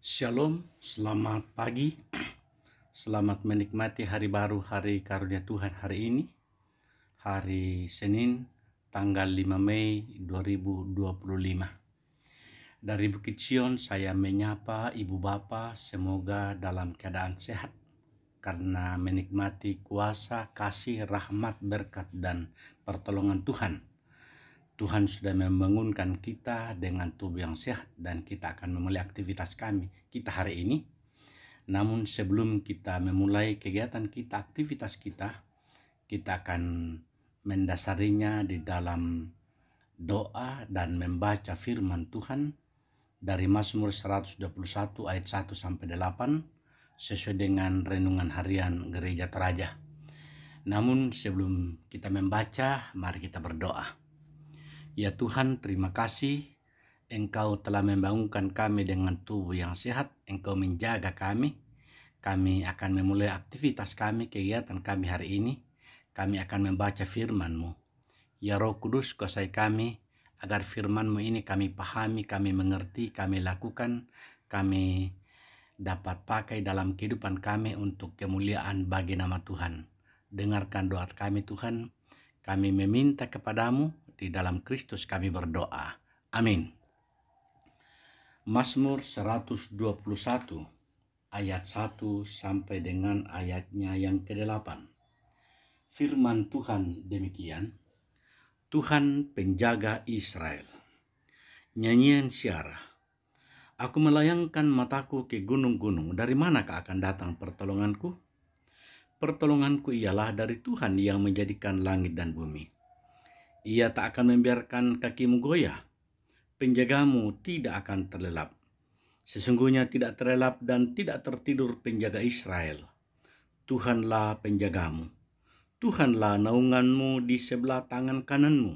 Shalom, selamat pagi, selamat menikmati hari baru, hari karunia Tuhan hari ini, hari Senin, tanggal 5 Mei 2025. Dari Bukit Sion saya menyapa Ibu Bapa, semoga dalam keadaan sehat, karena menikmati kuasa, kasih, rahmat, berkat, dan pertolongan Tuhan. Tuhan sudah membangunkan kita dengan tubuh yang sehat dan kita akan memulai aktivitas kita hari ini. Namun sebelum kita memulai kegiatan kita, aktivitas kita akan mendasarinya di dalam doa dan membaca firman Tuhan dari Mazmur 121 ayat 1 sampai 8 sesuai dengan renungan harian Gereja Teraja. Namun sebelum kita membaca, mari kita berdoa. Ya Tuhan, terima kasih Engkau telah membangunkan kami dengan tubuh yang sehat. Engkau menjaga kami. Kami akan memulai aktivitas kami, kegiatan kami hari ini. Kami akan membaca firman-Mu. Ya Roh Kudus, kuasai kami agar firman-Mu ini kami pahami, kami mengerti, kami lakukan, kami dapat pakai dalam kehidupan kami untuk kemuliaan bagi nama Tuhan. Dengarkan doa kami Tuhan. Kami meminta kepadamu. Di dalam Kristus kami berdoa. Amin. Mazmur 121 ayat 1 sampai dengan ayatnya yang ke-8. Firman Tuhan demikian. Tuhan penjaga Israel. Nyanyian Syarah. Aku melayangkan mataku ke gunung-gunung. Dari manakah akan datang pertolonganku? Pertolonganku ialah dari Tuhan yang menjadikan langit dan bumi. Ia tak akan membiarkan kakimu goyah. Penjagamu tidak akan terlelap. Sesungguhnya tidak terlelap dan tidak tertidur penjaga Israel. Tuhanlah penjagamu. Tuhanlah naunganmu di sebelah tangan kananmu.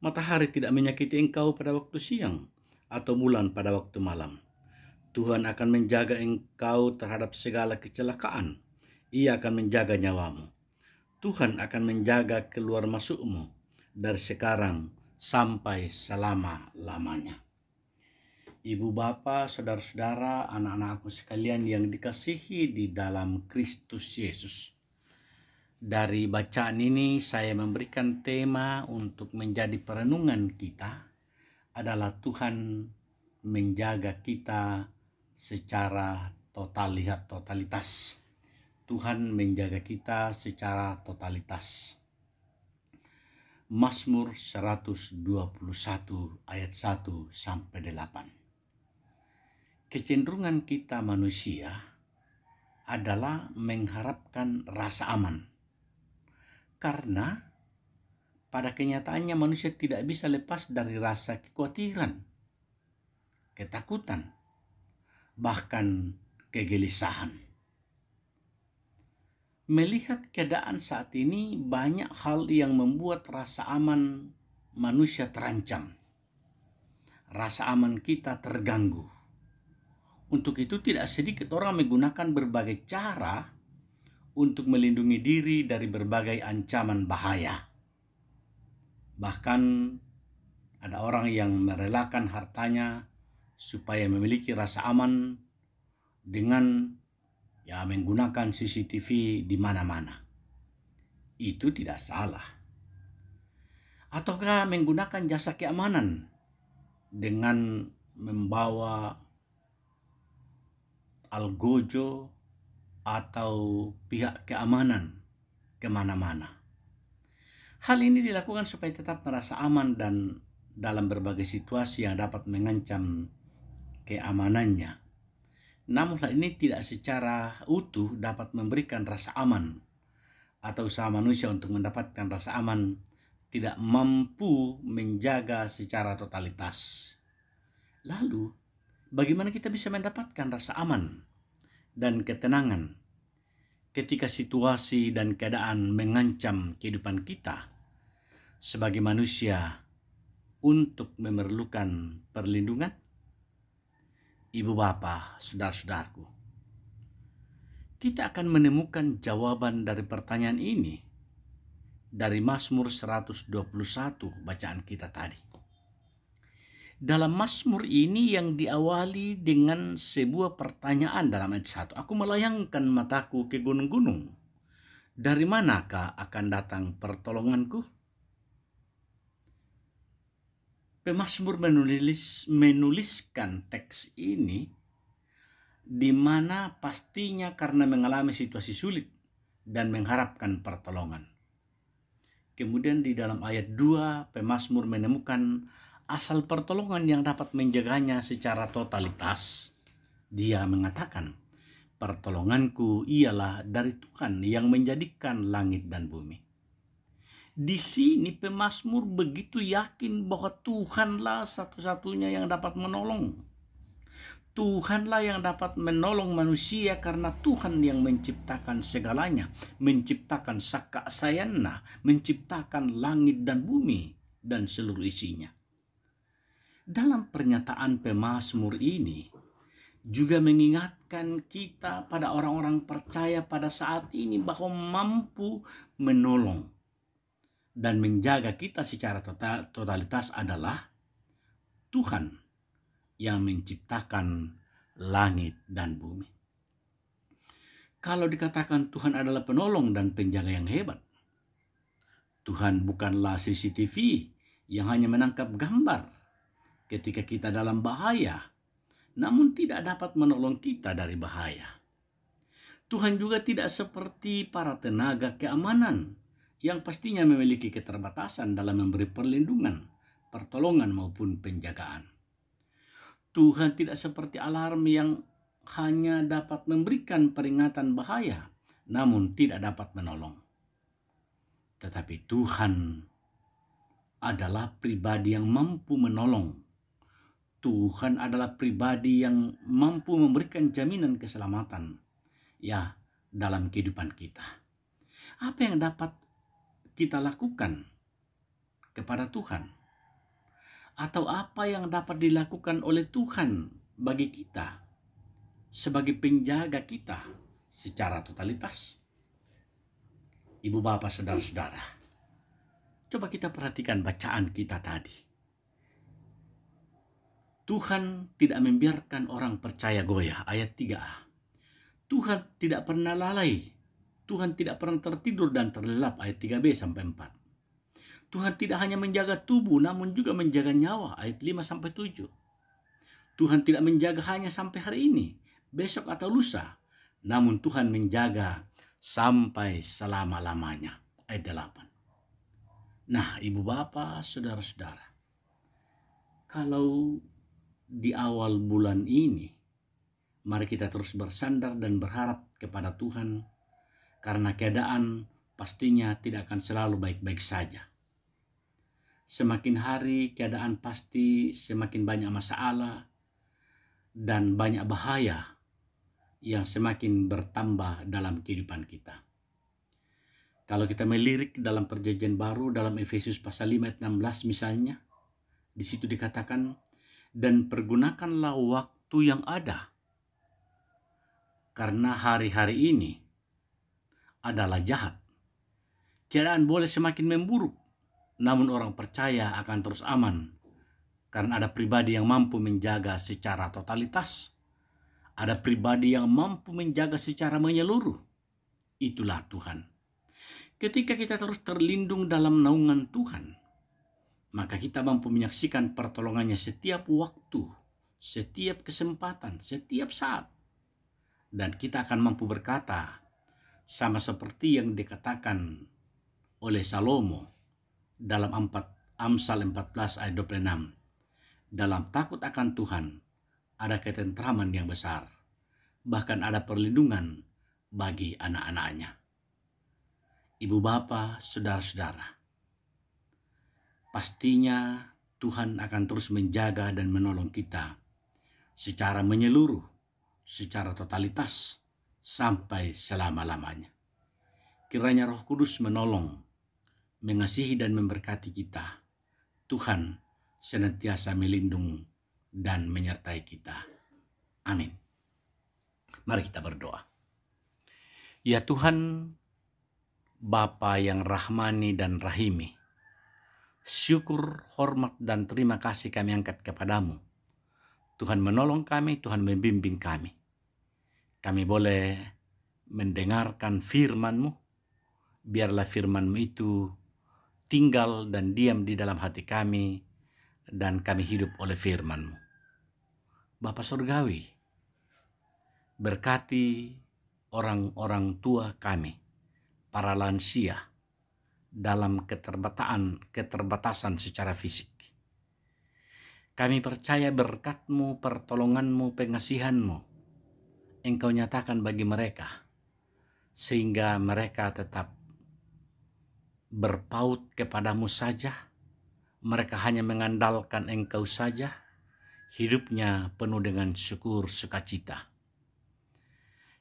Matahari tidak menyakiti engkau pada waktu siang, atau bulan pada waktu malam. Tuhan akan menjaga engkau terhadap segala kecelakaan. Ia akan menjaga nyawamu. Tuhan akan menjaga keluar masukmu dari sekarang sampai selama-lamanya. Ibu bapa, saudara-saudara, anak-anakku sekalian yang dikasihi di dalam Kristus Yesus. Dari bacaan ini saya memberikan tema untuk menjadi perenungan kita adalah Tuhan menjaga kita secara totalitas. Tuhan menjaga kita secara totalitas. Mazmur 121 ayat 1 sampai 8. Kecenderungan kita manusia adalah mengharapkan rasa aman. Karena pada kenyataannya manusia tidak bisa lepas dari rasa kekhawatiran, ketakutan, bahkan kegelisahan. Melihat keadaan saat ini, banyak hal yang membuat rasa aman manusia terancam. Rasa aman kita terganggu. Untuk itu tidak sedikit orang menggunakan berbagai cara untuk melindungi diri dari berbagai ancaman bahaya. Bahkan ada orang yang merelakan hartanya supaya memiliki rasa aman dengan menggunakan CCTV di mana-mana. Itu tidak salah. Ataukah menggunakan jasa keamanan dengan membawa algojo atau pihak keamanan kemana-mana. Hal ini dilakukan supaya tetap merasa aman dan dalam berbagai situasi yang dapat mengancam keamanannya. Namun hal ini tidak secara utuh dapat memberikan rasa aman, atau usaha manusia untuk mendapatkan rasa aman tidak mampu menjaga secara totalitas. Lalu, bagaimana kita bisa mendapatkan rasa aman dan ketenangan ketika situasi dan keadaan mengancam kehidupan kita sebagai manusia untuk memerlukan perlindungan? Ibu bapa, saudara-saudaraku, kita akan menemukan jawaban dari pertanyaan ini dari Mazmur 121 bacaan kita tadi. Dalam Mazmur ini yang diawali dengan sebuah pertanyaan dalam ayat 1. Aku melayangkan mataku ke gunung-gunung. Dari manakah akan datang pertolonganku? Pemazmur menuliskan teks ini di mana pastinya karena mengalami situasi sulit dan mengharapkan pertolongan. Kemudian di dalam ayat 2, pemazmur menemukan asal pertolongan yang dapat menjaganya secara totalitas. Dia mengatakan, pertolonganku ialah dari Tuhan yang menjadikan langit dan bumi. Di sini pemazmur begitu yakin bahwa Tuhanlah satu-satunya yang dapat menolong. Tuhanlah yang dapat menolong manusia karena Tuhan yang menciptakan segalanya, menciptakan saka sayana, menciptakan langit dan bumi dan seluruh isinya. Dalam pernyataan pemazmur ini juga mengingatkan kita pada orang-orang percaya pada saat ini bahwa mampu menolong dan menjaga kita secara totalitas adalah Tuhan yang menciptakan langit dan bumi. Kalau dikatakan Tuhan adalah penolong dan penjaga yang hebat, Tuhan bukanlah CCTV yang hanya menangkap gambar ketika kita dalam bahaya, namun tidak dapat menolong kita dari bahaya. Tuhan juga tidak seperti para tenaga keamanan yang pastinya memiliki keterbatasan dalam memberi perlindungan, pertolongan maupun penjagaan. Tuhan tidak seperti alarm yang hanya dapat memberikan peringatan bahaya, namun tidak dapat menolong. Tetapi Tuhan adalah pribadi yang mampu menolong. Tuhan adalah pribadi yang mampu memberikan jaminan keselamatan dalam kehidupan kita. Apa yang dapat kita lakukan kepada Tuhan? Atau apa yang dapat dilakukan oleh Tuhan bagi kita sebagai penjaga kita secara totalitas? Ibu bapak saudara-saudara, coba kita perhatikan bacaan kita tadi. Tuhan tidak membiarkan orang percaya goyah, ayat 3a. Tuhan tidak pernah lalai, Tuhan tidak pernah tertidur dan terlelap, ayat 3b sampai 4. Tuhan tidak hanya menjaga tubuh namun juga menjaga nyawa, ayat 5 sampai 7. Tuhan tidak menjaga hanya sampai hari ini, besok atau lusa, namun Tuhan menjaga sampai selama-lamanya, ayat 8. Nah, ibu bapak, saudara-saudara, kalau di awal bulan ini, mari kita terus bersandar dan berharap kepada Tuhan, karena keadaan pastinya tidak akan selalu baik-baik saja. Semakin hari keadaan pasti semakin banyak masalah dan banyak bahaya yang semakin bertambah dalam kehidupan kita. Kalau kita melirik dalam perjanjian baru, dalam Efesus pasal 5 ayat 16 misalnya, di situ dikatakan, dan pergunakanlah waktu yang ada, karena hari-hari ini adalah jahat. Keadaan boleh semakin memburuk, namun orang percaya akan terus aman, karena ada pribadi yang mampu menjaga secara totalitas. Ada pribadi yang mampu menjaga secara menyeluruh. Itulah Tuhan. Ketika kita terus terlindung dalam naungan Tuhan, maka kita mampu menyaksikan pertolongannya setiap waktu, setiap kesempatan, setiap saat. Dan kita akan mampu berkata, sama seperti yang dikatakan oleh Salomo dalam Amsal 14 ayat 26. Dalam takut akan Tuhan ada ketentraman yang besar, bahkan ada perlindungan bagi anak-anaknya. Ibu bapak, saudara-saudara, pastinya Tuhan akan terus menjaga dan menolong kita secara menyeluruh, secara totalitas, sampai selama-lamanya. Kiranya Roh Kudus menolong, mengasihi dan memberkati kita. Tuhan senantiasa melindungi dan menyertai kita. Amin. Mari kita berdoa. Ya Tuhan, Bapa yang rahmani dan rahimi, syukur, hormat, dan terima kasih kami angkat kepadamu. Tuhan menolong kami, Tuhan membimbing kami. Kami boleh mendengarkan firman-Mu, biarlah firman-Mu itu tinggal dan diam di dalam hati kami, dan kami hidup oleh firman-Mu. Bapa Surgawi, berkati orang-orang tua kami, para lansia, dalam keterbatasan secara fisik. Kami percaya berkat-Mu, pertolongan-Mu, pengasihan-Mu, Engkau nyatakan bagi mereka, sehingga mereka tetap berpaut kepadamu saja, mereka hanya mengandalkan Engkau saja, hidupnya penuh dengan syukur sukacita.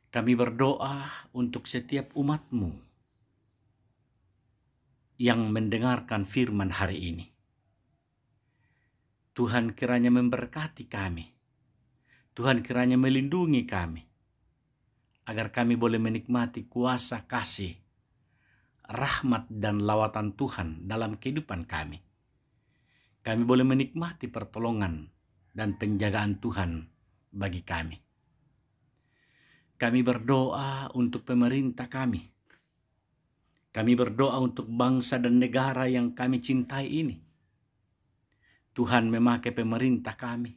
Kami berdoa untuk setiap umat-Mu yang mendengarkan firman hari ini. Tuhan kiranya memberkati kami. Tuhan kiranya melindungi kami, agar kami boleh menikmati kuasa kasih, rahmat dan lawatan Tuhan dalam kehidupan kami. Kami boleh menikmati pertolongan dan penjagaan Tuhan bagi kami. Kami berdoa untuk pemerintah kami. Kami berdoa untuk bangsa dan negara yang kami cintai ini. Tuhan memakai pemerintah kami,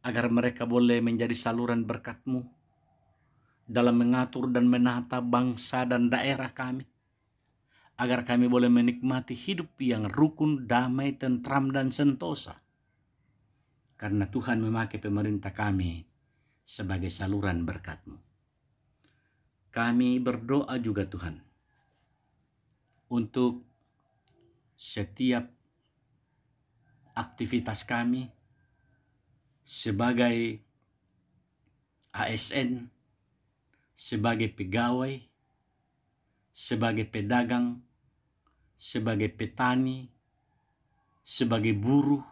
agar mereka boleh menjadi saluran berkat-Mu dalam mengatur dan menata bangsa dan daerah kami, agar kami boleh menikmati hidup yang rukun, damai, tentram, dan sentosa. Karena Tuhan memakai pemerintah kami sebagai saluran berkat-Mu. Kami berdoa juga Tuhan, untuk setiap aktivitas kami sebagai ASN, sebagai pegawai, sebagai pedagang, sebagai petani, sebagai buruh,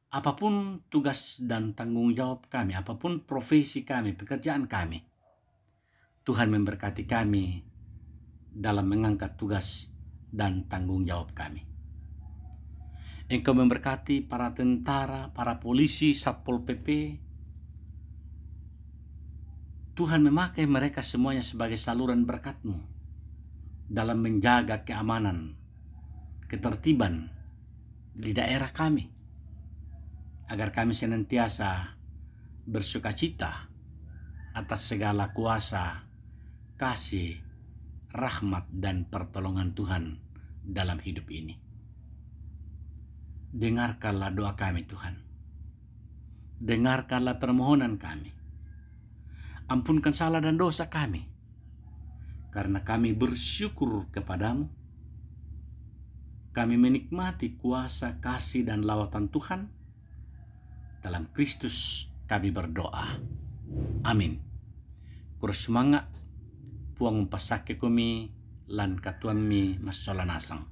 apapun tugas dan tanggung jawab kami, apapun profesi kami, pekerjaan kami, Tuhan memberkati kami dalam mengangkat tugas dan tanggung jawab kami. Engkau memberkati para tentara, para polisi, Satpol PP. Tuhan memakai mereka semuanya sebagai saluran berkat-Mu dalam menjaga keamanan, ketertiban di daerah kami, agar kami senantiasa bersukacita atas segala kuasa, kasih, rahmat, dan pertolongan Tuhan dalam hidup ini. Dengarkanlah doa kami Tuhan. Dengarkanlah permohonan kami. Ampunkan salah dan dosa kami, karena kami bersyukur kepadamu. Kami menikmati kuasa, kasih, dan lawatan Tuhan. Dalam Kristus kami berdoa. Amin. Kursemangat puang pasake kami lan katuan mi masolanasang.